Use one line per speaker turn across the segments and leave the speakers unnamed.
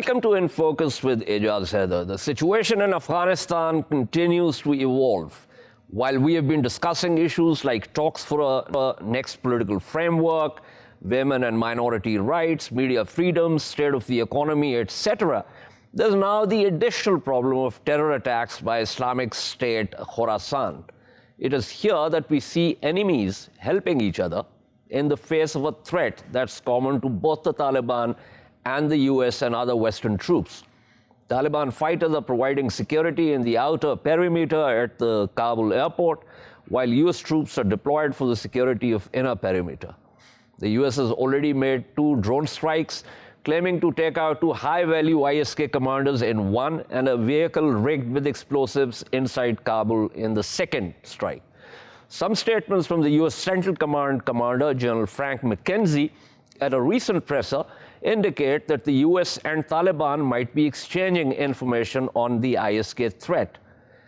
Welcome to In Focus with Ejaz Haider. The situation in Afghanistan continues to evolve. While we have been discussing issues like talks for a next political framework, women and minority rights, media freedoms, state of the economy, etc., there's now the additional problem of terror attacks by Islamic State Khorasan. It is here that we see enemies helping each other in the face of a threat that's common to both the Taliban and the US and other Western troops. Taliban fighters are providing security in the outer perimeter at the Kabul airport, while US troops are deployed for the security of inner perimeter. The US has already made 2 drone strikes, claiming to take out 2 high-value ISK commanders in one and a vehicle rigged with explosives inside Kabul in the second strike. Some statements from the US Central Command Commander, General Frank McKenzie, at a recent presser indicate that the US and Taliban might be exchanging information on the ISK threat.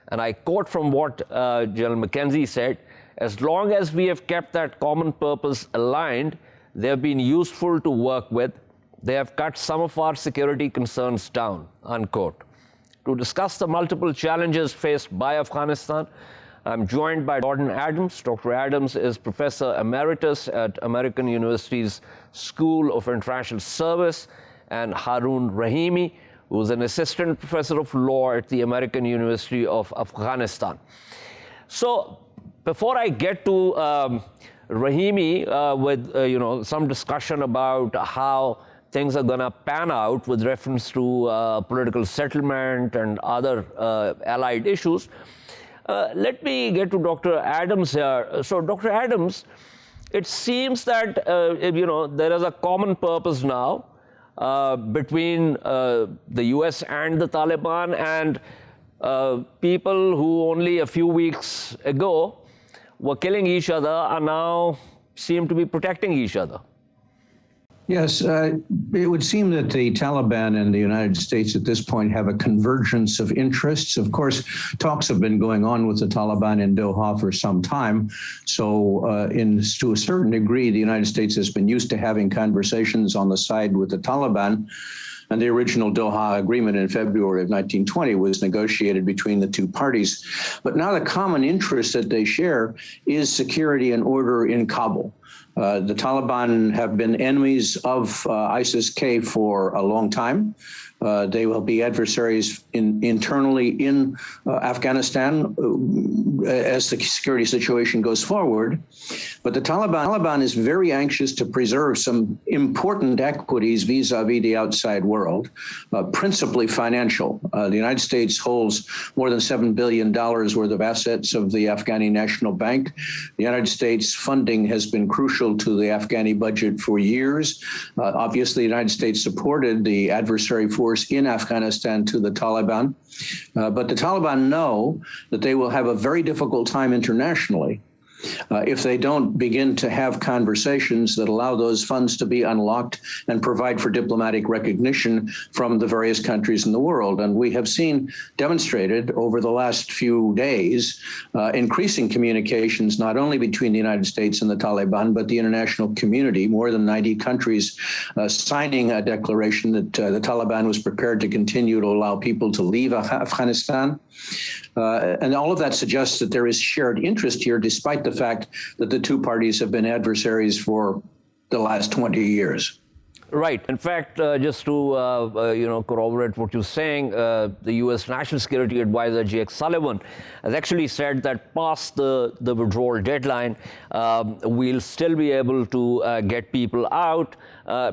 And I quote from what General McKenzie said, "As long as we have kept that common purpose aligned, they have been useful to work with. They have cut some of our security concerns down," unquote. To discuss the multiple challenges faced by Afghanistan, I'm joined by Gordon Adams. Dr. Adams is Professor Emeritus at American University's School of International Service, and Harun Rahimi, who is an Assistant Professor of Law at the American University of Afghanistan. So before I get to Rahimi with some discussion about how things are going to pan out with reference to political settlement and other allied issues, let me get to Dr. Adams here. So, Dr. Adams, it seems that there is a common purpose now between the US and the Taliban, and people who only a few weeks ago were killing each other are now seem to be protecting each other.
Yes, it would seem that the Taliban and the United States at this point have a convergence of interests. Of course, talks have been going on with the Taliban in Doha for some time. So to a certain degree, the United States has been used to having conversations on the side with the Taliban. And the original Doha agreement in February of 1920 was negotiated between the 2 parties. But now the common interest that they share is security and order in Kabul. The Taliban have been enemies of ISIS-K for a long time. They will be adversaries internally in Afghanistan as the security situation goes forward. But the Taliban is very anxious to preserve some important equities vis-a-vis the outside world, principally financial. The United States holds more than $7 billion worth of assets of the Afghani National Bank. The United States funding has been crucial to the Afghani budget for years. Obviously, the United States supported the adversary force in Afghanistan to the Taliban. But the Taliban know that they will have a very difficult time internationally if they don't begin to have conversations that allow those funds to be unlocked and provide for diplomatic recognition from the various countries in the world. And we have seen demonstrated over the last few days increasing communications, not only between the United States and the Taliban, but the international community, more than 90 countries signing a declaration that the Taliban was prepared to continue to allow people to leave Afghanistan. And all of that suggests that there is shared interest here, despite the fact that the 2 parties have been adversaries for the last 20 years.
Right. In fact, just to corroborate what you're saying, the U.S. National Security Advisor Jake Sullivan has actually said that past the withdrawal deadline, we'll still be able to get people out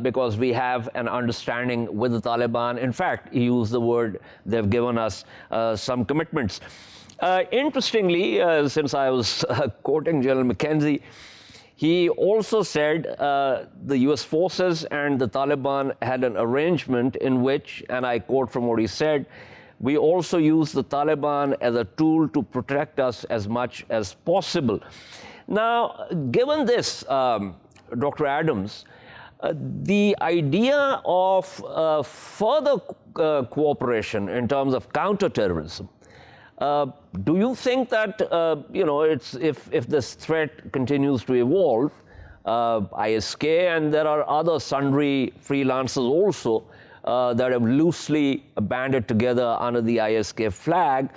because we have an understanding with the Taliban. In fact, he used the word, they've given us some commitments. Interestingly, since I was quoting General McKenzie, he also said the U.S. forces and the Taliban had an arrangement in which, and I quote from what he said, "We also use the Taliban as a tool to protect us as much as possible." Now, given this, Dr. Adams, the idea of further cooperation in terms of counterterrorism, do you think that, if this threat continues to evolve, ISK and there are other sundry freelancers also that have loosely banded together under the ISK flag.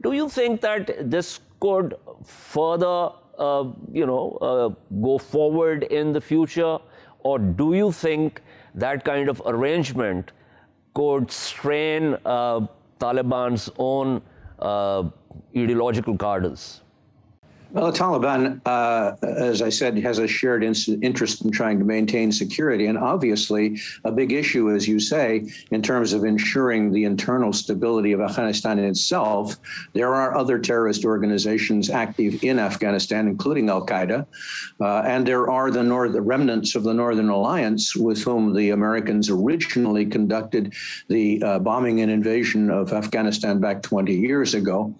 Do you think that this could further, go forward in the future, or do you think that kind of arrangement could strain Taliban's own ideological cadres?
Well, the Taliban, as I said, has a shared interest in trying to maintain security. And obviously, a big issue, as you say, in terms of ensuring the internal stability of Afghanistan in itself. There are other terrorist organizations active in Afghanistan, including Al-Qaeda. And there are the remnants of the Northern Alliance with whom the Americans originally conducted the bombing and invasion of Afghanistan back 20 years ago.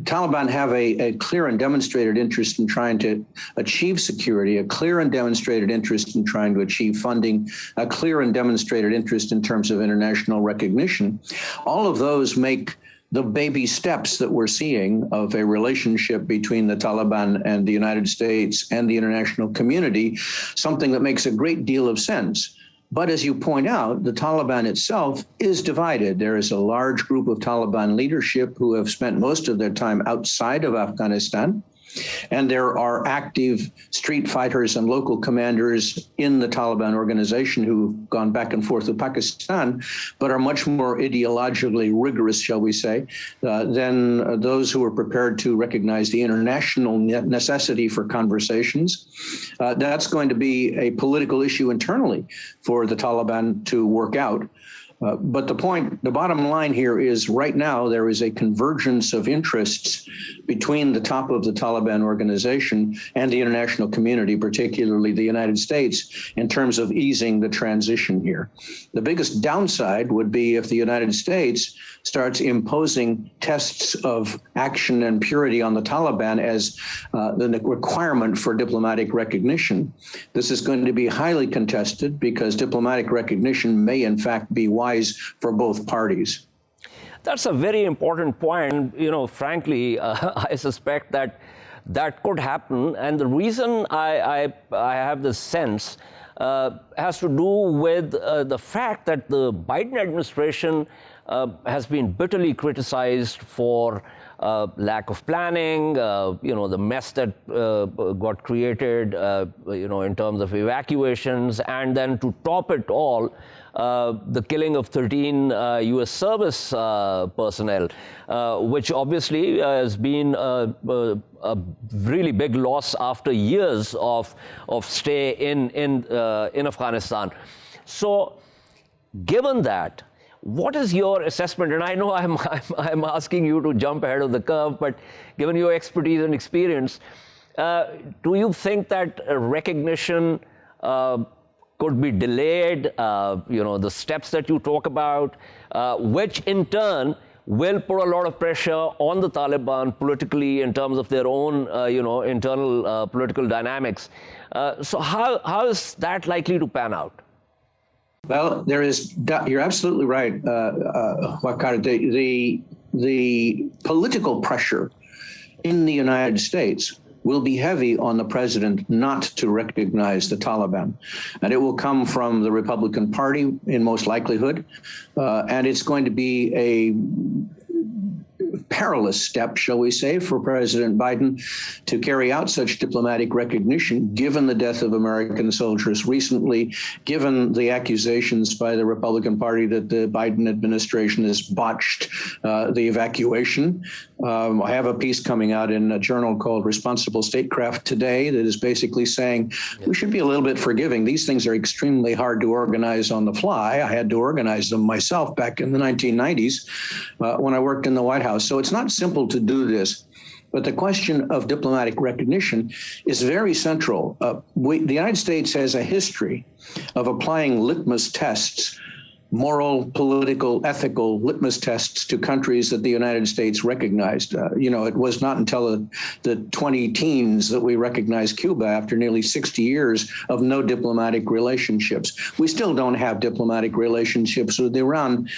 Taliban have a clear and demonstrated interest in trying to achieve security, a clear and demonstrated interest in trying to achieve funding, a clear and demonstrated interest in terms of international recognition. All of those make the baby steps that we're seeing of a relationship between the Taliban and the United States and the international community something that makes a great deal of sense. But as you point out, the Taliban itself is divided. There is a large group of Taliban leadership who have spent most of their time outside of Afghanistan. And there are active street fighters and local commanders in the Taliban organization who've gone back and forth with Pakistan, but are much more ideologically rigorous, shall we say, than those who are prepared to recognize the international necessity for conversations. That's going to be a political issue internally for the Taliban to work out. But the bottom line here is right now there is a convergence of interests between the top of the Taliban organization and the international community, particularly the United States, in terms of easing the transition here. The biggest downside would be if the United States starts imposing tests of action and purity on the Taliban as the requirement for diplomatic recognition. This is going to be highly contested because diplomatic recognition may in fact be wise for both parties.
That's a very important point. Frankly, I suspect that could happen. And the reason I have this sense has to do with the fact that the Biden administration has been bitterly criticized for lack of planning, the mess that got created, in terms of evacuations, and then to top it all, the killing of 13 U.S. service personnel, which obviously has been a really big loss after years of stay in Afghanistan. So, given that, what is your assessment? And I know I'm asking you to jump ahead of the curve, but given your expertise and experience, do you think that recognition could be delayed? The steps that you talk about, which in turn will put a lot of pressure on the Taliban politically in terms of their own, internal political dynamics. So how is that likely to pan out?
Well, you're absolutely right, Waqar. The political pressure in the United States will be heavy on the president not to recognize the Taliban. And it will come from the Republican Party in most likelihood. And it's going to be a perilous step, shall we say, for President Biden to carry out such diplomatic recognition, given the death of American soldiers recently, given the accusations by the Republican Party that the Biden administration has botched the evacuation. I have a piece coming out in a journal called Responsible Statecraft today that is basically saying we should be a little bit forgiving. These things are extremely hard to organize on the fly. I had to organize them myself back in the 1990s when I worked in the White House. So it's not simple to do this. But the question of diplomatic recognition is very central. The United States has a history of applying litmus tests, moral, political, ethical litmus tests to countries that the United States recognized. It was not until the 20-teens that we recognized Cuba after nearly 60 years of no diplomatic relationships. We still don't have diplomatic relationships with Iran.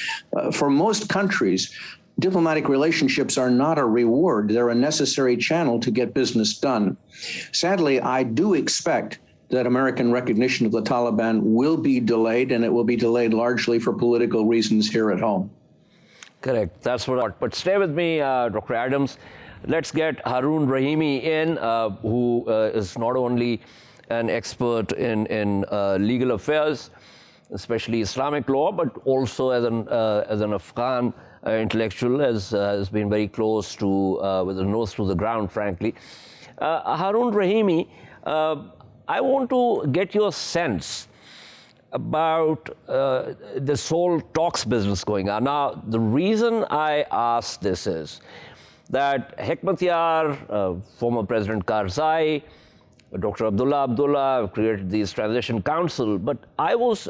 For most countries, diplomatic relationships are not a reward. They're a necessary channel to get business done. Sadly, I do expect that American recognition of the Taliban will be delayed, and it will be delayed largely for political reasons here at home.
Correct. That's what I thought. But stay with me, Dr. Adams. Let's get Haroon Rahimi in, who is not only an expert in legal affairs, especially Islamic law, but also as an Afghan intellectual, has been very close to, with the nose to the ground, frankly. Haroon Rahimi, I want to get your sense about this whole talks business going on. Now, the reason I ask this is that Hekmatyar, former President Karzai, Dr. Abdullah have created these transition council. But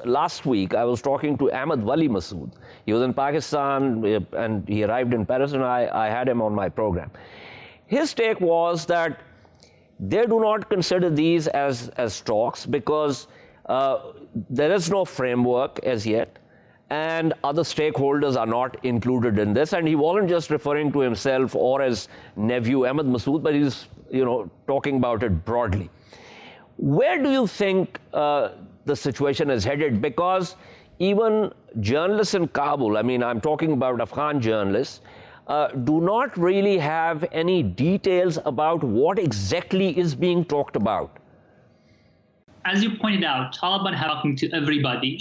last week, I was talking to Ahmad Wali Masood. He was in Pakistan and he arrived in Paris, and I had him on my program. His take was that they do not consider these as talks because there is no framework as yet, and other stakeholders are not included in this. And he wasn't just referring to himself or his nephew Ahmad Masood, but he's talking about it broadly. Where do you think the situation is headed? Because even journalists in Kabul, I mean, I'm talking about Afghan journalists, do not really have any details about what exactly is being talked about.
As you pointed out, Taliban have talking to everybody.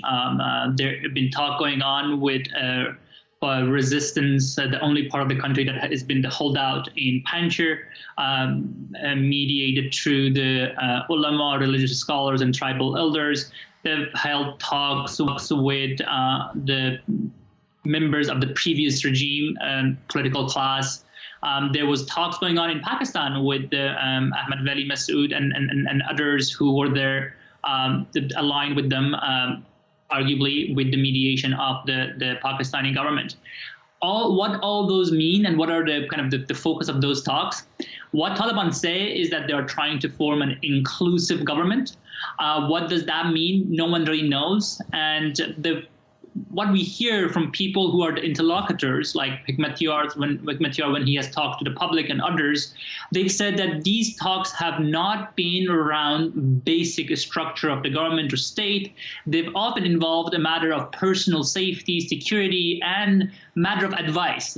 There have been talk going on with resistance, the only part of the country that has been the holdout in Panjshir, mediated through the ulama, religious scholars, and tribal elders. They've held talks with the members of the previous regime and political class. There was talks going on in Pakistan with Ahmad Wali Masood and others who were there, aligned with them, arguably with the mediation of the Pakistani government. What all those mean and what are the kind of the focus of those talks? What Taliban say is that they are trying to form an inclusive government. What does that mean? No one really knows. And what we hear from people who are the interlocutors, like Hekmatyar, when he has talked to the public and others, they've said that these talks have not been around basic structure of the government or state. They've often involved a matter of personal safety, security, and matter of advice,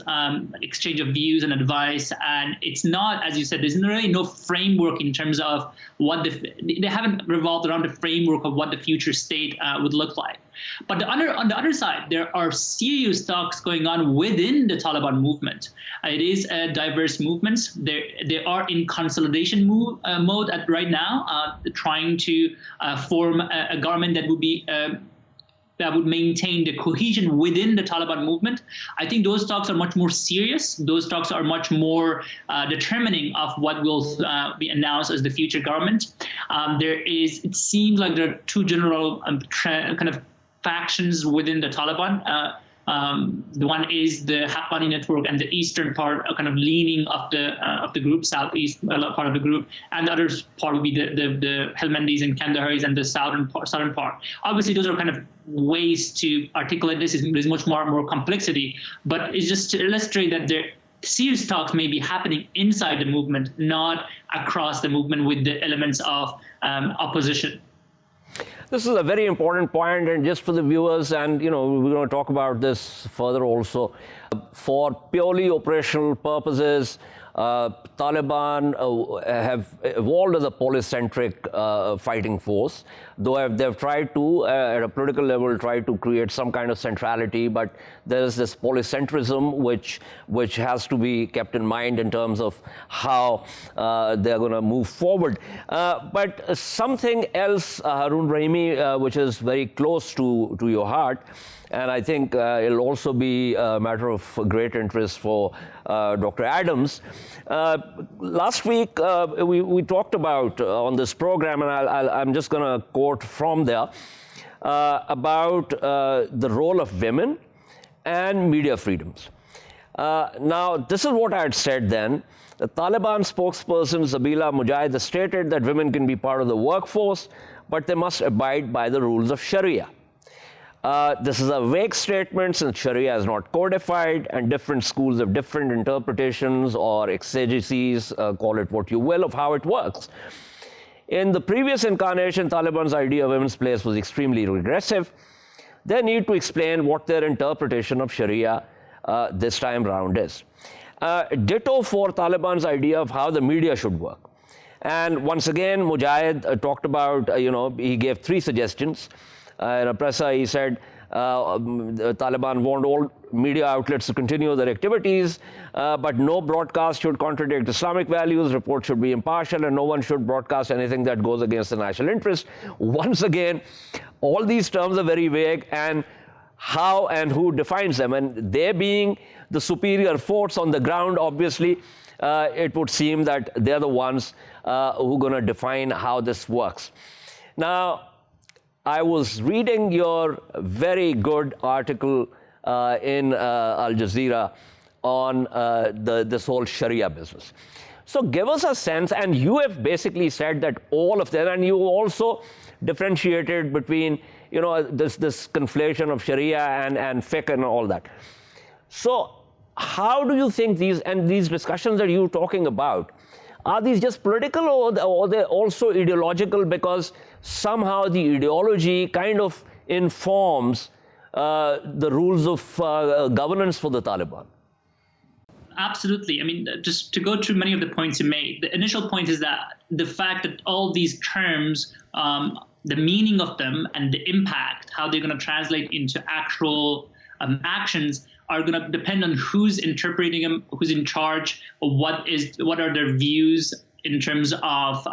exchange of views and advice. And it's not, as you said, there's really no framework in terms of what they haven't revolved around the framework of what the future state would look like. But on the other side, there are serious talks going on within the Taliban movement. It is a diverse movement. They are in consolidation mode right now, trying to form a government that would be that would maintain the cohesion within the Taliban movement. I think those talks are much more serious. Those talks are much more determining of what will be announced as the future government. It seems like there are two general kind of factions within the Taliban. The one is the Haqqani network and the eastern part, kind of leaning of the group, southeast part of the group, and the other part would be the Helmandis and Kandaharis and the southern part. Obviously, those are kind of ways to articulate this. There's much more complexity, but it's just to illustrate that there serious talks may be happening inside the movement, not across the movement with the elements of opposition.
This is a very important point, and just for the viewers, and we're going to talk about this further also. For purely operational purposes, Taliban have evolved as a policentric fighting force, though they've tried to, at a political level, try to create some kind of centrality, but there is this polycentrism which has to be kept in mind in terms of how they're going to move forward. But something else, Haroon Rahimi, which is very close to your heart, and I think it'll also be a matter of great interest for Dr. Adams. Last week, we talked about on this program, and I'm just going to quote from there, about the role of women and media freedoms. Now, this is what I had said then. The Taliban spokesperson, Zabila Mujahid, stated that women can be part of the workforce, but they must abide by the rules of Sharia. This is a vague statement since Sharia is not codified, and different schools have different interpretations or exegeses, call it what you will, of how it works. in the previous incarnation, Taliban's idea of women's place was extremely regressive. They need to explain what their interpretation of Sharia this time round is. Ditto for Taliban's idea of how the media should work. And once again, Mujahid talked about, he gave 3 suggestions. In a presser, he said, the Taliban want all media outlets to continue their activities, but no broadcast should contradict Islamic values, reports should be impartial, and no one should broadcast anything that goes against the national interest. Once again, all these terms are very vague, and how and who defines them? And they being the superior force on the ground, obviously, it would seem that they're the ones who are going to define how this works. Now, I was reading your very good article in Al Jazeera on this whole Sharia business. So give us a sense, and you have basically said that all of them, and you also differentiated between, this conflation of Sharia and fiqh and all that. So how do you think these discussions that you're talking about, are these just political, or they're also ideological, because somehow the ideology kind of informs the rules of governance for the Taliban?
Absolutely. I mean, just to go through many of the points you made, the initial point is that the fact that all these terms, the meaning of them and the impact, how they're going to translate into actual actions, are going to depend on who's interpreting them, who's in charge, what are their views in terms of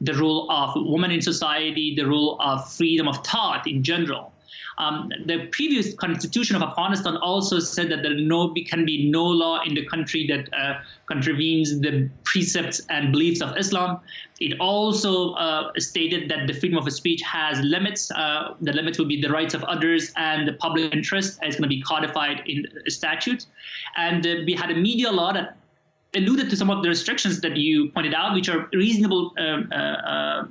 the role of women in society, the role of freedom of thought in general. The previous constitution of Afghanistan also said that there can be no law in the country that contravenes the precepts and beliefs of Islam. It also stated that the freedom of speech has limits. The limits will be the rights of others and the public interest, as going to be codified in statutes. And we had a media law that alluded to some of the restrictions that you pointed out, which are reasonable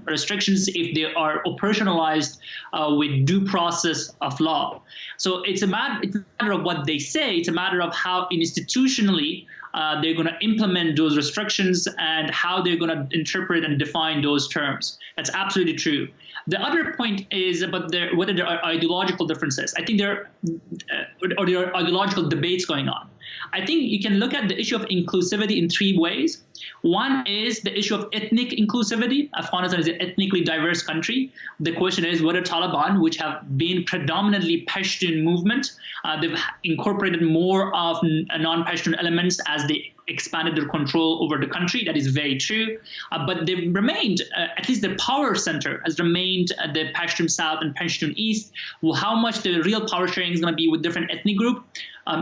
restrictions if they are operationalized with due process of law. So it's a matter of what they say. It's a matter of how institutionally they're going to implement those restrictions and how they're going to interpret and define those terms. That's absolutely true. The other point is about whether there are ideological differences. I think there are ideological debates going on. I think you can look at the issue of inclusivity in 3 ways. One is the issue of ethnic inclusivity. Afghanistan is an ethnically diverse country. The question is whether Taliban, which have been predominantly Pashtun movement, they've incorporated more of non-Pashtun elements as they expanded their control over the country. That is very true. But they've remained, at least the power center has remained the Pashtun South and Pashtun East. Well, how much the real power sharing is going to be with different ethnic group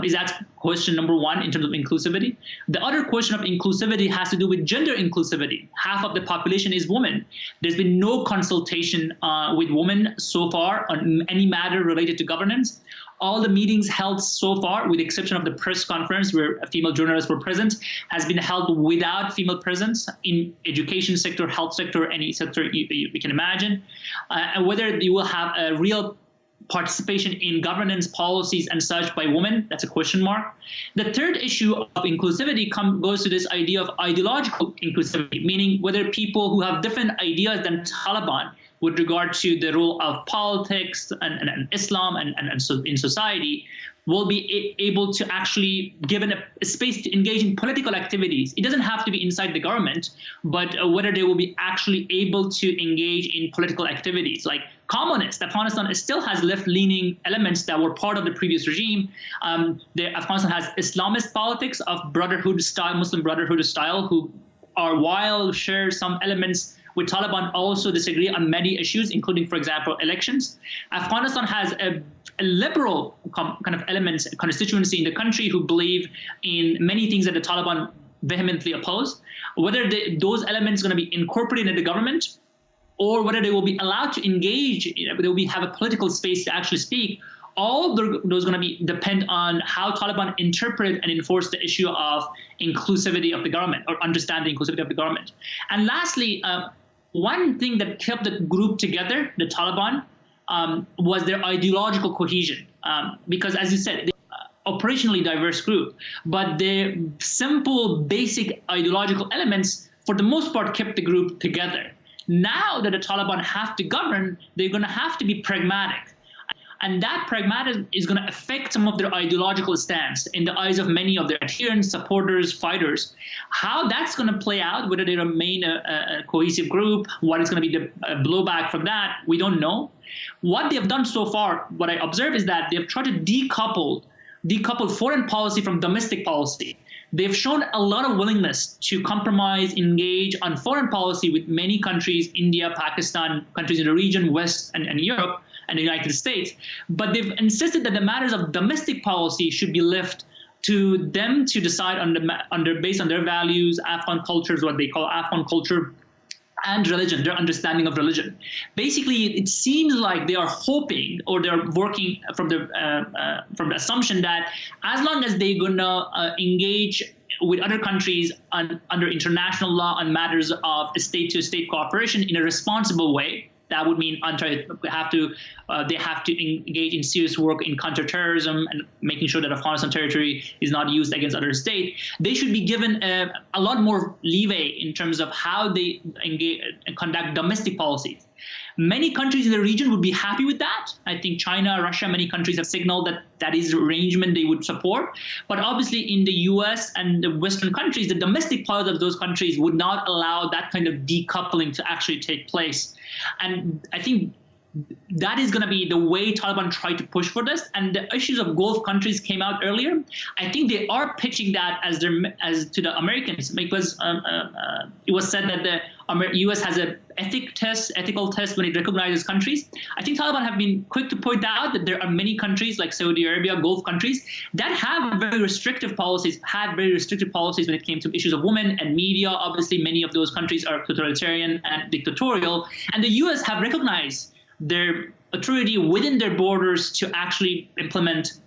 is that question number 1 in terms of inclusivity. The other question of inclusivity has to do with gender inclusivity. Half of the population is women. There's been no consultation with women so far on any matter related to governance. All the meetings held so far, with the exception of the press conference where female journalists were present, has been held without female presence in education sector, health sector, any sector you can imagine. And whether you will have a real participation in governance policies and such by women, that's a question mark. The third issue of inclusivity goes to this idea of ideological inclusivity, meaning whether people who have different ideas than Taliban with regard to the role of politics and Islam and so in society will be able to actually given a space to engage in political activities. It doesn't have to be inside the government, but whether they will be actually able to engage in political activities like communist. Afghanistan still has left-leaning elements that were part of the previous regime. Afghanistan has Islamist politics of brotherhood style, Muslim brotherhood style, who while share some elements with Taliban, also disagree on many issues, including, for example, elections. Afghanistan has a liberal kind of elements, constituency in the country who believe in many things that the Taliban vehemently oppose. Whether those elements are going to be incorporated in the government, or whether they will be allowed to engage, they will have a political space to actually speak, all those going to be depend on how Taliban interpret and enforce the issue of inclusivity of the government, or understand the inclusivity of the government. And lastly, one thing that kept the group together, the Taliban, was their ideological cohesion. Because as you said, operationally diverse group, but the simple, basic ideological elements, for the most part, kept the group together. Now that the Taliban have to govern, they're going to have to be pragmatic. And that pragmatism is going to affect some of their ideological stance in the eyes of many of their adherents, supporters, fighters. How that's going to play out, whether they remain a cohesive group, what is going to be the blowback from that, we don't know. What they've done so far, what I observe is that they've tried to decouple foreign policy from domestic policy. They've shown a lot of willingness to compromise, engage on foreign policy with many countries, India, Pakistan, countries in the region, West and Europe, and the United States. But they've insisted that the matters of domestic policy should be left to them to decide based on their values, Afghan culture is what they call Afghan culture, and religion, their understanding of religion. Basically, it seems like they are hoping, or they're working from the assumption that as long as they're gonna engage with other countries under international law on matters of state-to-state cooperation in a responsible way, that would mean they have to engage in serious work in counterterrorism and making sure that Afghanistan territory is not used against other states. They should be given a lot more leeway in terms of how they engage and conduct domestic policies. Many countries in the region would be happy with that. I think China, Russia, many countries have signaled that that is an arrangement they would support. But obviously in the US and the Western countries, the domestic policy of those countries would not allow that kind of decoupling to actually take place. And I think that is going to be the way Taliban tried to push for this. And the issues of Gulf countries came out earlier. I think they are pitching that as to the Americans, because it was said that the U.S. has an ethical test when it recognizes countries. I think Taliban have been quick to point out that there are many countries like Saudi Arabia, Gulf countries, that have very restrictive policies, when it came to issues of women and media. Obviously, many of those countries are totalitarian and dictatorial. And the U.S. have recognized their authority within their borders to actually implement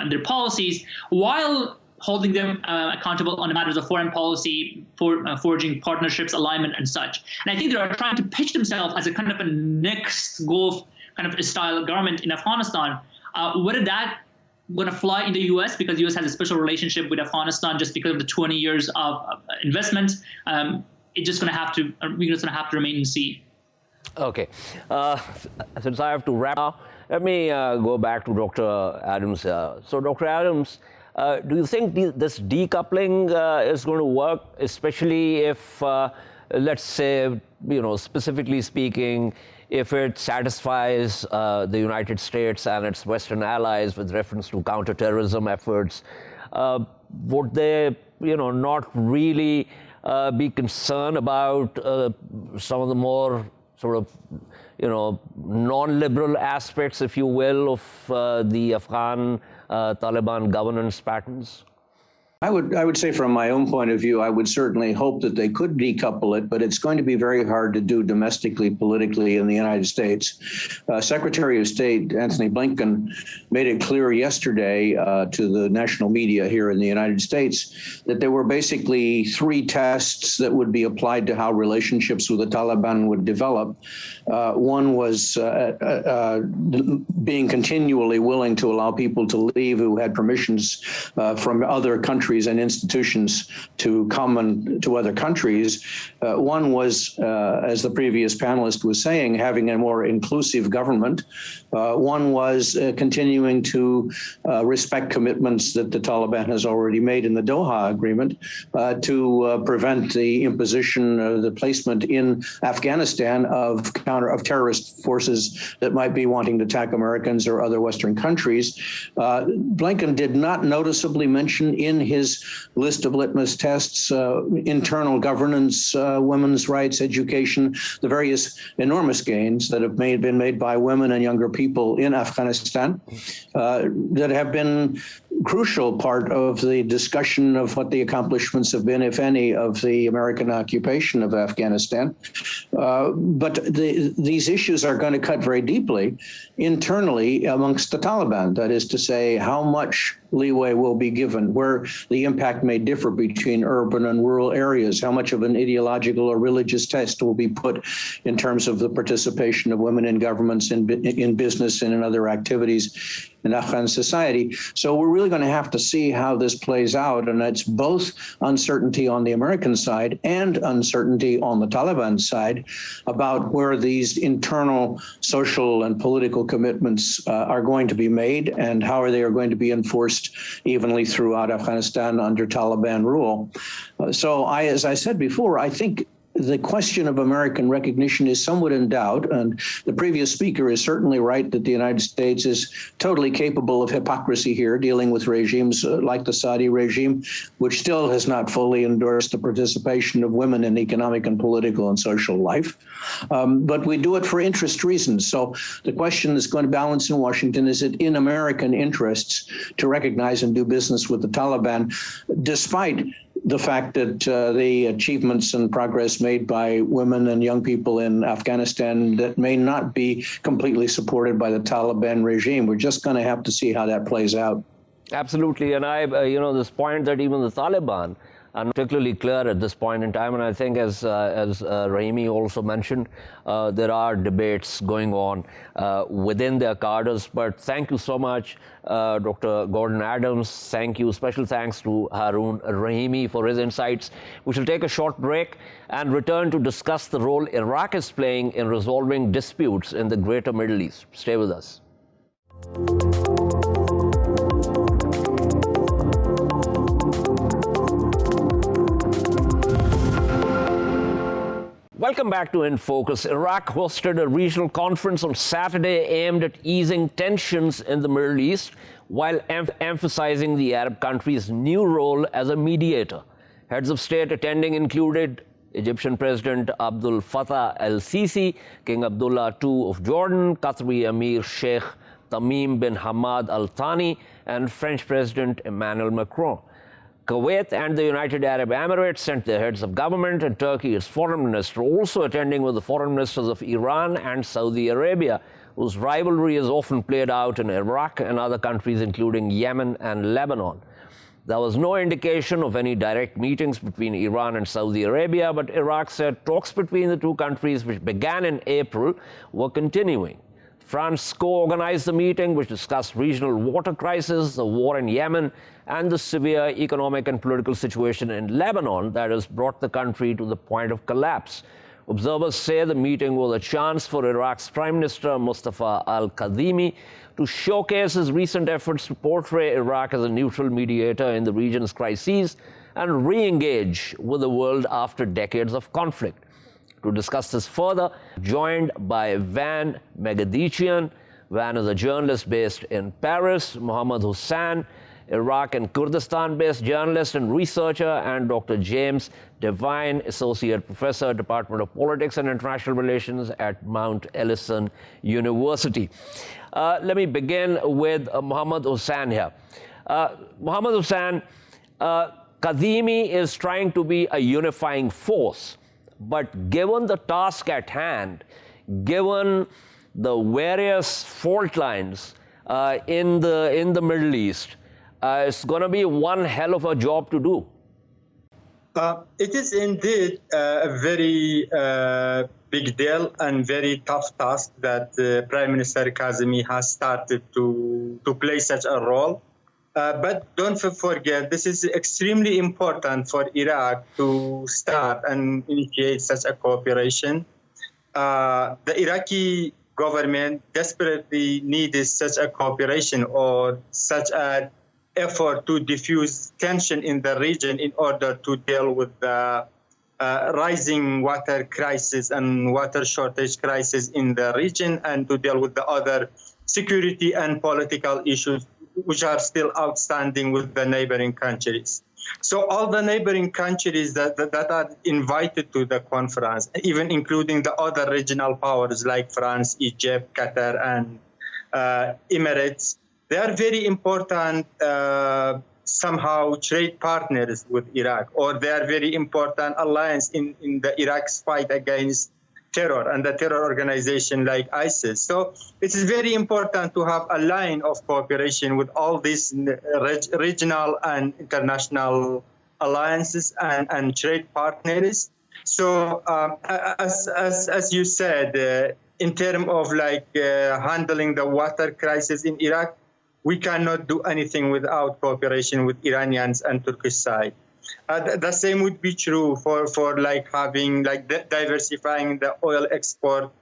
their policies while holding them accountable on the matters of foreign policy, forging partnerships, alignment, and such. And I think they are trying to pitch themselves as a kind of a next Gulf kind of style government in Afghanistan. Whether that going to fly in the U.S. because the U.S. has a special relationship with Afghanistan just because of the 20 years of investment, we're just going to have to remain and see.
Okay. Since I have to wrap up, let me go back to Dr. Adams. So, Dr. Adams, do you think this decoupling is going to work, especially if, let's say, specifically speaking, if it satisfies the United States and its Western allies with reference to counterterrorism efforts? Would they, not really be concerned about some of the more sort of, non-liberal aspects, if you will, of the Afghan Taliban governance patterns?
I would say from my own point of view, I would certainly hope that they could decouple it, but it's going to be very hard to do domestically, politically in the United States. Secretary of State Anthony Blinken made it clear yesterday to the national media here in the United States that there were basically three tests that would be applied to how relationships with the Taliban would develop. One was being continually willing to allow people to leave who had permissions from other countries and institutions to come to other countries. One was, as the previous panelist was saying, having a more inclusive government. One was continuing to respect commitments that the Taliban has already made in the Doha Agreement to prevent the imposition, the placement in Afghanistan of terrorist forces that might be wanting to attack Americans or other Western countries. Blinken did not noticeably mention in his list of litmus tests internal governance, women's rights, education, the various enormous gains that have been made by women and younger people in Afghanistan that have been crucial part of the discussion of what the accomplishments have been, if any, of the American occupation of Afghanistan. But these issues are going to cut very deeply internally amongst the Taliban. That is to say, how much leeway will be given, where the impact may differ between urban and rural areas, how much of an ideological or religious test will be put in terms of the participation of women in governments, in business, and in other activities. in Afghan society. So we're really going to have to see how this plays out. And it's both uncertainty on the American side and uncertainty on the Taliban side about where these internal social and political commitments are going to be made and how they are going to be enforced evenly throughout Afghanistan under Taliban rule. So as I said before, I think the question of American recognition is somewhat in doubt, and the previous speaker is certainly right that the United States is totally capable of hypocrisy here, dealing with regimes like the Saudi regime, which still has not fully endorsed the participation of women in economic and political and social life. But we do it for interest reasons. So the question that's going to balance in Washington, is it in American interests to recognize and do business with the Taliban, despite the fact that the achievements and progress made by women and young people in Afghanistan that may not be completely supported by the Taliban regime. We're just going to have to see how that plays out.
Absolutely. And this point that even the Taliban are not particularly clear at this point in time. And I think as Rahimi also mentioned, there are debates going on within their cadres. But thank you so much, Dr. Gordon Adams. Thank you. Special thanks to Haroon Rahimi for his insights. We shall take a short break and return to discuss the role Iraq is playing in resolving disputes in the greater Middle East. Stay with us. Welcome back to In Focus. Iraq hosted a regional conference on Saturday aimed at easing tensions in the Middle East while emphasizing the Arab country's new role as a mediator. Heads of state attending included Egyptian President Abdul Fattah el-Sisi, King Abdullah II of Jordan, Qatari Emir Sheikh Tamim bin Hamad Al Thani, and French President Emmanuel Macron. Kuwait and the United Arab Emirates sent their heads of government, and Turkey, its foreign minister, also attending with the foreign ministers of Iran and Saudi Arabia, whose rivalry is often played out in Iraq and other countries, including Yemen and Lebanon. There was no indication of any direct meetings between Iran and Saudi Arabia, but Iraq said talks between the two countries, which began in April, were continuing. France co-organized the meeting, which discussed regional water crisis, the war in Yemen, and the severe economic and political situation in Lebanon that has brought the country to the point of collapse. Observers say the meeting was a chance for Iraq's Prime Minister Mustafa al-Kadhimi to showcase his recent efforts to portray Iraq as a neutral mediator in the region's crises and re-engage with the world after decades of conflict. To discuss this further, joined by Van Megadician. Van is a journalist based in Paris, Mohammad Hussain, Iraq and Kurdistan-based journalist and researcher, and Dr. James Devine, Associate Professor, Department of Politics and International Relations at Mount Ellison University. Let me begin with Mohammad Hussain here. Mohammad Hussain, Kadhimi is trying to be a unifying force. But given the task at hand, given the various fault lines in the Middle East, it's going to be one hell of a job to do.
It is indeed a very big deal and very tough task that Prime Minister Kazemi has started to play such a role. But don't forget, this is extremely important for Iraq to start and initiate such a cooperation. The Iraqi government desperately needs such a cooperation or such an effort to diffuse tension in the region in order to deal with the rising water crisis and water shortage crisis in the region, and to deal with the other security and political issues which are still outstanding with the neighboring countries. So all the neighboring countries that are invited to the conference, even including the other regional powers like France, Egypt, Qatar, and Emirates, they are very important somehow trade partners with Iraq, or they are very important alliance in the Iraq's fight against terror and the terror organization like ISIS. So it is very important to have a line of cooperation with all these regional and international alliances and trade partners. So as you said, in terms of handling the water crisis in Iraq, we cannot do anything without cooperation with Iranians and Turkish side. The same would be true for like having like diversifying the oil export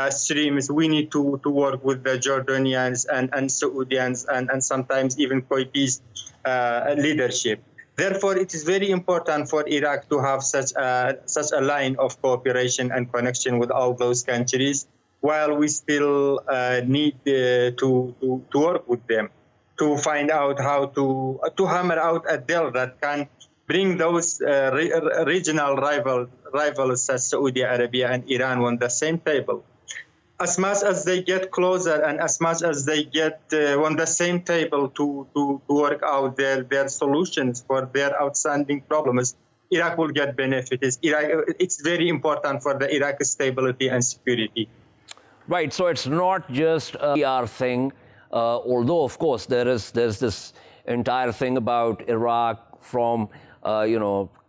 streams. We need to work with the Jordanians and Saudians and sometimes even Kuwaiti's leadership. Therefore, it is very important for Iraq to have such a line of cooperation and connection with all those countries, while we still need to work with them to find out how to hammer out a deal that can bring those regional rivals such as Saudi Arabia and Iran on the same table. As much as they get closer and as much as they get on the same table to work out their solutions for their outstanding problems, Iraq will get benefits. It's very important for the Iraqi stability and security.
Right, so it's not just a PR thing, although of course there's this entire thing about Iraq from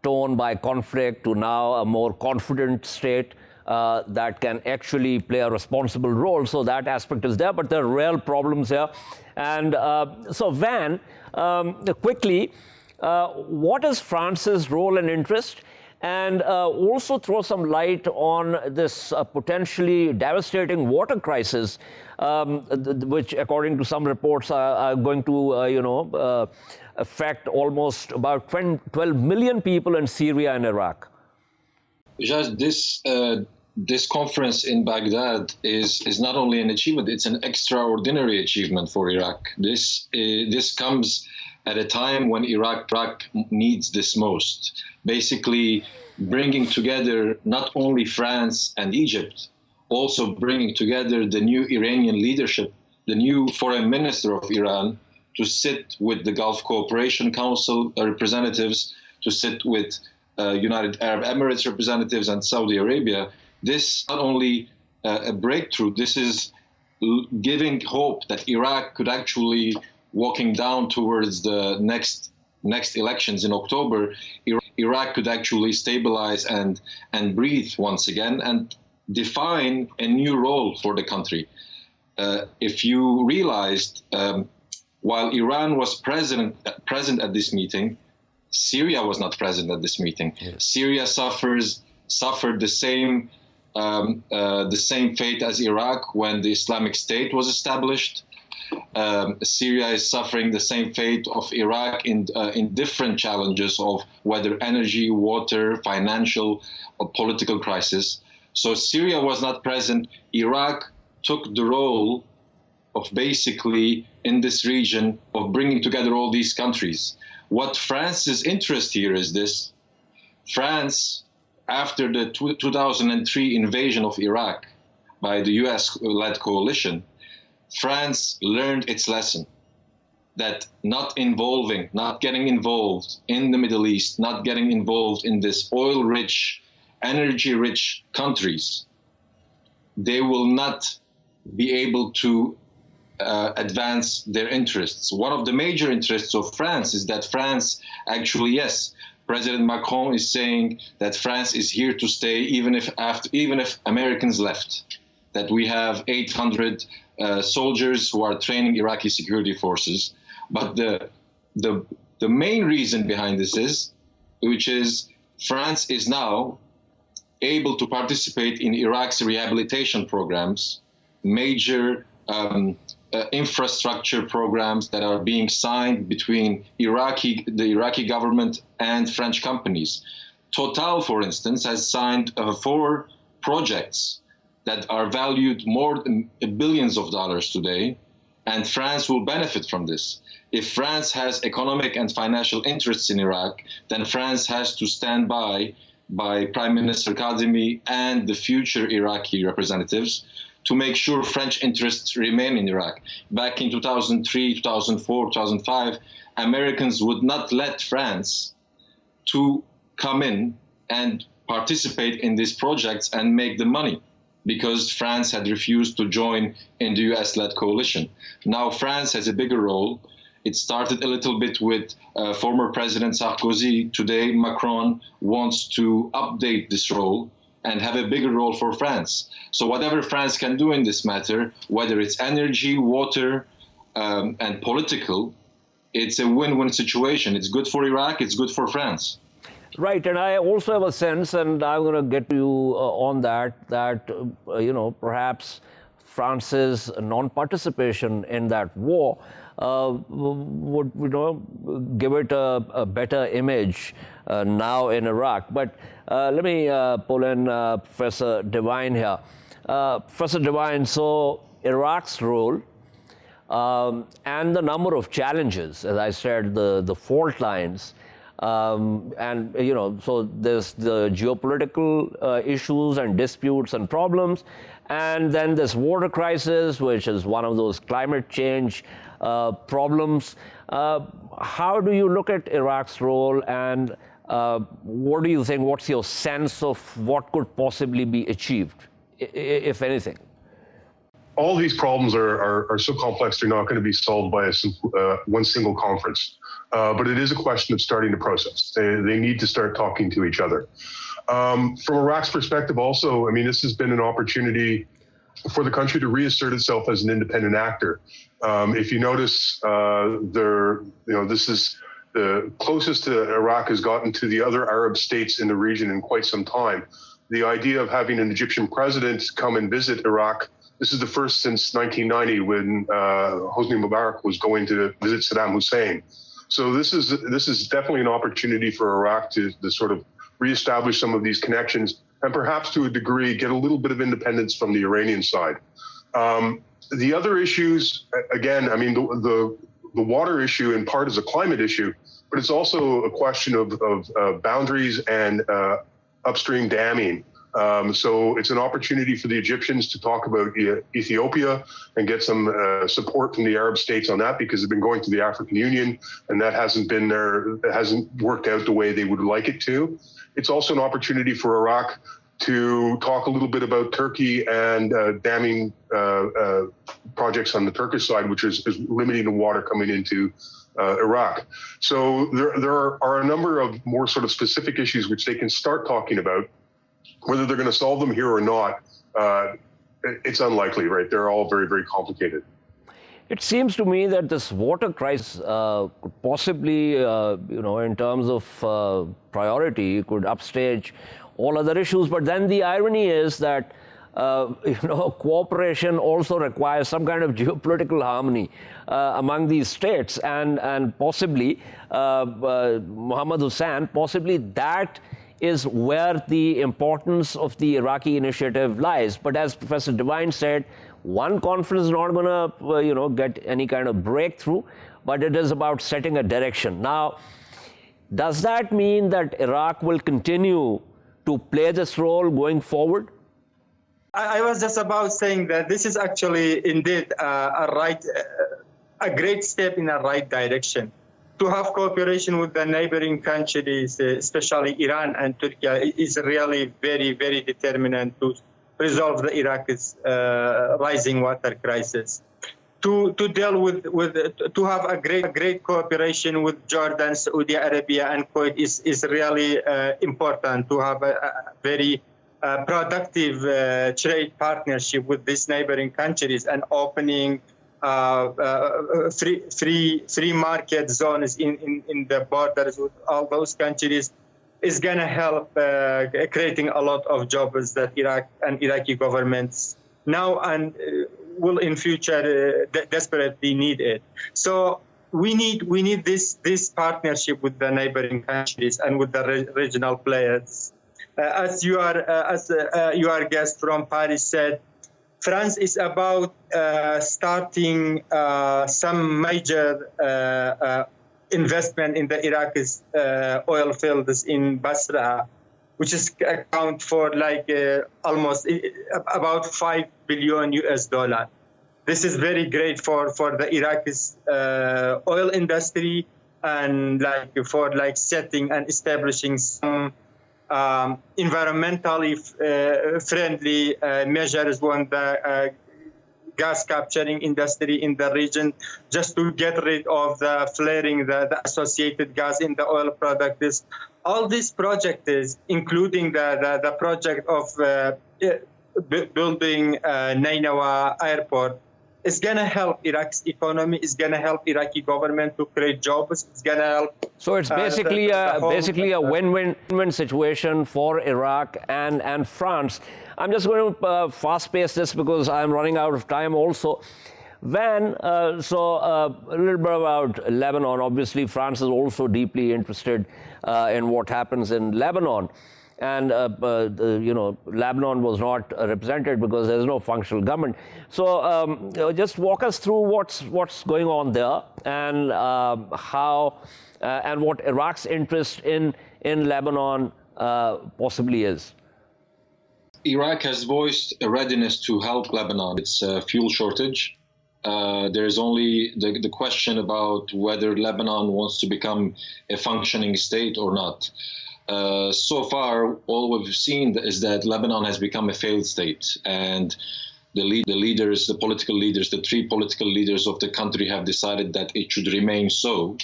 torn by conflict to now a more confident state that can actually play a responsible role. So that aspect is there, but there are real problems here. And so Van, quickly, what is France's role and interest? And also throw some light on this potentially devastating water crisis, which, according to some reports, are going to affect almost about 12 million people in Syria and Iraq.
Just this conference in Baghdad is not only an achievement; it's an extraordinary achievement for Iraq. This comes at a time when Iraq needs this most. Basically, bringing together not only France and Egypt, also bringing together the new Iranian leadership, the new foreign minister of Iran, to sit with the Gulf Cooperation Council representatives, to sit with United Arab Emirates representatives and Saudi Arabia. This not only a breakthrough, this is giving hope that Iraq could actually, walking down towards the next elections in October, Iraq could actually stabilize and breathe once again and define a new role for the country. If you realized, while Iran was present at this meeting, Syria was not present at this meeting. Yes. Syria suffered the same fate as Iraq when the Islamic State was established. Syria is suffering the same fate of Iraq in different challenges of whether energy, water, financial, or political crisis. So Syria was not present. Iraq took the role of basically in this region of bringing together all these countries. What France's interest here is this: France, after the 2003 invasion of Iraq by the US-led coalition, France learned its lesson that not getting involved in the Middle East, not getting involved in this oil-rich, energy-rich countries, they will not be able to advance their interests. One of the major interests of France is that France actually, yes, President Macron is saying that France is here to stay even if Americans left, that we have 800 soldiers who are training Iraqi security forces. But the main reason behind this is France is now able to participate in Iraq's rehabilitation programs, major infrastructure programs that are being signed between the Iraqi government and French companies. Total, for instance, has signed 4 projects that are valued more than billions of dollars today, and France will benefit from this. If France has economic and financial interests in Iraq, then France has to stand by Prime Minister Kadhimi and the future Iraqi representatives to make sure French interests remain in Iraq. Back in 2003, 2004, 2005, Americans would not let France to come in and participate in these projects and make the money, because France had refused to join in the US-led coalition. Now France has a bigger role. It started a little bit with former President Sarkozy. Today, Macron wants to update this role and have a bigger role for France. So whatever France can do in this matter, whether it's energy, water, and political, it's a win-win situation. It's good for Iraq, it's good for France.
Right, and I also have a sense, and I'm going to get to you on that perhaps France's non-participation in that war would give it a better image now in Iraq. But let me pull in Professor Devine here. Professor Devine, so Iraq's role and the number of challenges, as I said, the fault lines, and so there's the geopolitical issues and disputes and problems, and then this water crisis, which is one of those climate change problems. How do you look at Iraq's role, and what do you think? What's your sense of what could possibly be achieved, if anything?
All these problems are so complex, they're not going to be solved by one single conference. But it is a question of starting the process. They need to start talking to each other. From Iraq's perspective also, I mean, this has been an opportunity for the country to reassert itself as an independent actor. If you notice, this is the closest Iraq has gotten to the other Arab states in the region in quite some time. The idea of having an Egyptian president come and visit Iraq, this is the first since 1990 when Hosni Mubarak was going to visit Saddam Hussein. So this is definitely an opportunity for Iraq to sort of reestablish some of these connections and perhaps to a degree get a little bit of independence from the Iranian side. The other issues, again, I mean, the water issue in part is a climate issue, but it's also a question of boundaries and upstream damming. So it's an opportunity for the Egyptians to talk about Ethiopia and get some support from the Arab states on that, because they've been going to the African Union and that hasn't worked out the way they would like it to. It's also an opportunity for Iraq to talk a little bit about Turkey and damming projects on the Turkish side, which is limiting the water coming into Iraq. So there are a number of more sort of specific issues which they can start talking about. Whether they're going to solve them here or not, it's unlikely, right? They're all very, very complicated.
It seems to me that this water crisis could possibly, in terms of priority, could upstage all other issues. But then the irony is that, cooperation also requires some kind of geopolitical harmony among these states, and possibly Mohammad Hussein, possibly that is where the importance of the Iraqi initiative lies. But as Professor Devine said, one conference is not going to, get any kind of breakthrough, but it is about setting a direction. Now, does that mean that Iraq will continue to play this role going forward?
I was just about saying that this is actually indeed a great step in the right direction. To have cooperation with the neighboring countries, especially Iran and Turkey, is really very, very determinant to resolve the Iraq's rising water crisis. To deal to have a great cooperation with Jordan, Saudi Arabia, and Kuwait is really important. To have a very productive trade partnership with these neighboring countries and opening free market zones in the borders with all those countries is going to help creating a lot of jobs that Iraq and Iraqi governments now and will in future desperately need it. So we need this partnership with the neighboring countries and with the regional players. As your guest from Paris said, France is about starting some major investment in the Iraq's oil fields in Basra, which is account for almost about $5 billion US. This is very great for the Iraq's oil industry and for setting and establishing some environmentally friendly measures on the gas capturing industry in the region, just to get rid of the flaring, the associated gas in the oil products. All these projects, including the project of building Nainawa Airport, It's going to help Iraq's economy. It's going to help Iraqi government to create jobs. It's going to help.
So it's basically a win-win situation for Iraq and France. I'm just going to fast-pace this because I'm running out of time also. A little bit about Lebanon. Obviously, France is also deeply interested in what happens in Lebanon. And, Lebanon was not represented because there's no functional government. So just walk us through what's going on there and how and what Iraq's interest in Lebanon possibly is.
Iraq has voiced a readiness to help Lebanon. It's a fuel shortage. There's only the question about whether Lebanon wants to become a functioning state or not. So far, all we've seen is that Lebanon has become a failed state, and the political leaders, the three political leaders of the country have decided that it should remain so.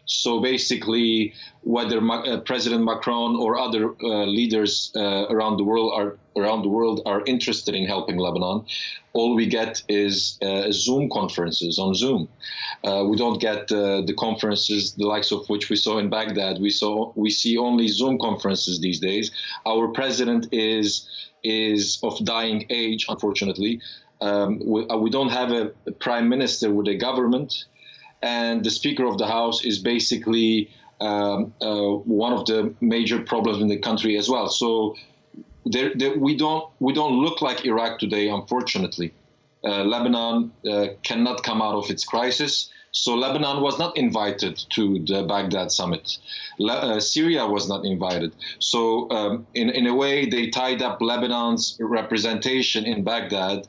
So basically, whether President Macron or other leaders around the world are interested in helping Lebanon, all we get is Zoom conferences on Zoom. We don't get the conferences the likes of which we saw in Baghdad. We see only Zoom conferences these days. Our president is of dying age, unfortunately. We don't have a prime minister with a government. And the Speaker of the House is basically one of the major problems in the country as well. So we don't look like Iraq today, unfortunately. Lebanon cannot come out of its crisis. So Lebanon was not invited to the Baghdad Summit. Syria was not invited. So in a way, they tied up Lebanon's representation in Baghdad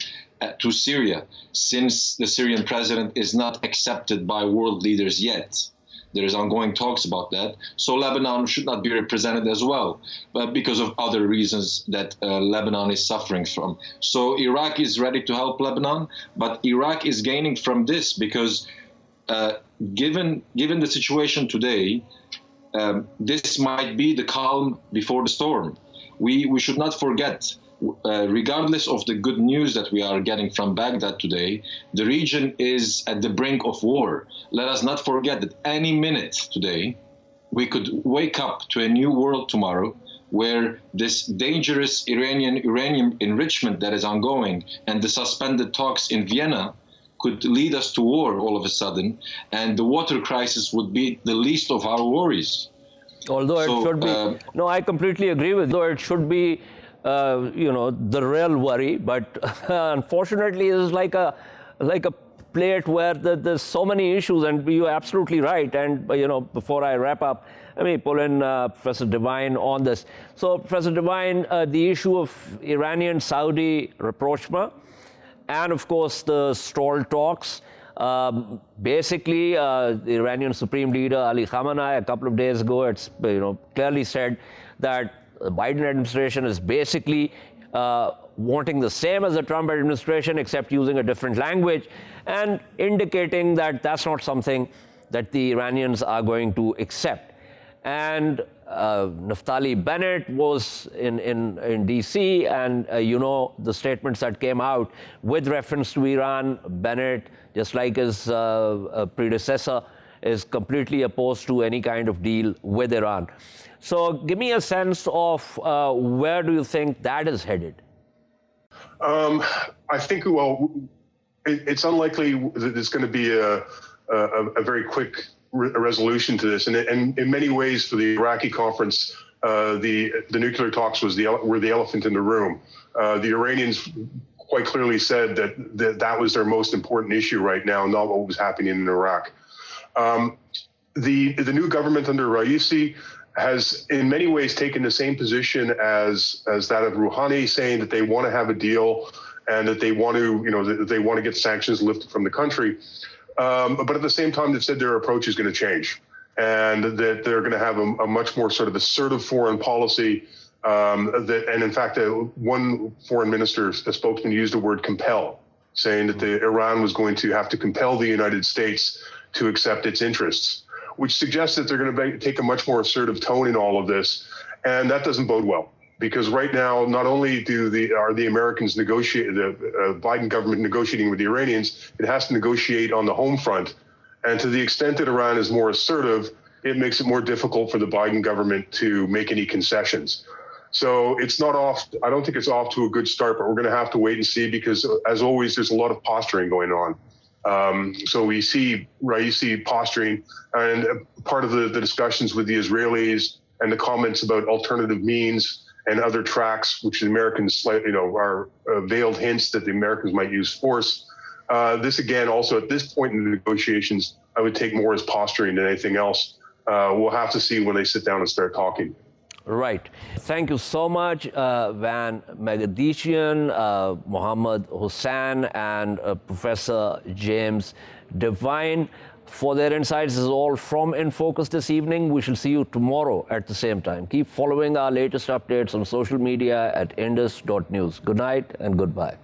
to Syria, since the Syrian president is not accepted by world leaders yet. There is ongoing talks about that. So Lebanon should not be represented as well, but because of other reasons that Lebanon is suffering from. So Iraq is ready to help Lebanon, but Iraq is gaining from this because given the situation today, this might be the calm before the storm. We should not forget, regardless of the good news that we are getting from Baghdad today, the region is at the brink of war. Let us not forget that any minute today, we could wake up to a new world tomorrow where this dangerous uranium enrichment that is ongoing and the suspended talks in Vienna could lead us to war all of a sudden, and the water crisis would be the least of our worries.
Although it should be, no, I completely agree with you. Though it should be the real worry, but unfortunately it's like a plate where there's so many issues, and you're absolutely right. And before I wrap up, let me pull in Professor Devine on this. So Professor Devine, the issue of Iranian-Saudi rapprochement, and of course the stalled talks. Basically, the Iranian Supreme Leader Ali Khamenei a couple of days ago, it's clearly said that the Biden administration is basically wanting the same as the Trump administration, except using a different language, and indicating that that's not something that the Iranians are going to accept. And Naftali Bennett was in D.C., and the statements that came out with reference to Iran. Bennett, just like his predecessor, is completely opposed to any kind of deal with Iran. So give me a sense of where do you think that is headed?
I think, it's unlikely that there's going to be a very quick resolution to this. And in many ways, for the Iraqi conference, the nuclear talks were the elephant in the room. The Iranians quite clearly said that was their most important issue right now, not what was happening in Iraq. The new government under Raisi has in many ways taken the same position as that of Rouhani, saying that they want to have a deal and that they want to get sanctions lifted from the country. But at the same time, they've said their approach is going to change and that they're going to have a much more sort of assertive foreign policy. And in fact, one foreign minister, a spokesman, used the word compel, saying that Iran was going to have to compel the United States to accept its interests, which suggests that they're going to take a much more assertive tone in all of this. And that doesn't bode well. because right now, not only are the Americans the Biden government negotiating with the Iranians, it has to negotiate on the home front. And to the extent that Iran is more assertive, it makes it more difficult for the Biden government to make any concessions. So it's not off. I don't think it's off to a good start, but we're going to have to wait and see, because as always, there's a lot of posturing going on. So you see posturing, and part of the discussions with the Israelis and the comments about alternative means and other tracks, which the Americans are veiled hints that the Americans might use force. This again, also at this point in the negotiations, I would take more as posturing than anything else. We'll have to see when they sit down and start talking.
Right. Thank you so much, Van Megadician, Mohammed Hussain, and Professor James Devine for their insights. This is all from In Focus this evening. We shall see you tomorrow at the same time. Keep following our latest updates on social media at indus.news. Good night and goodbye.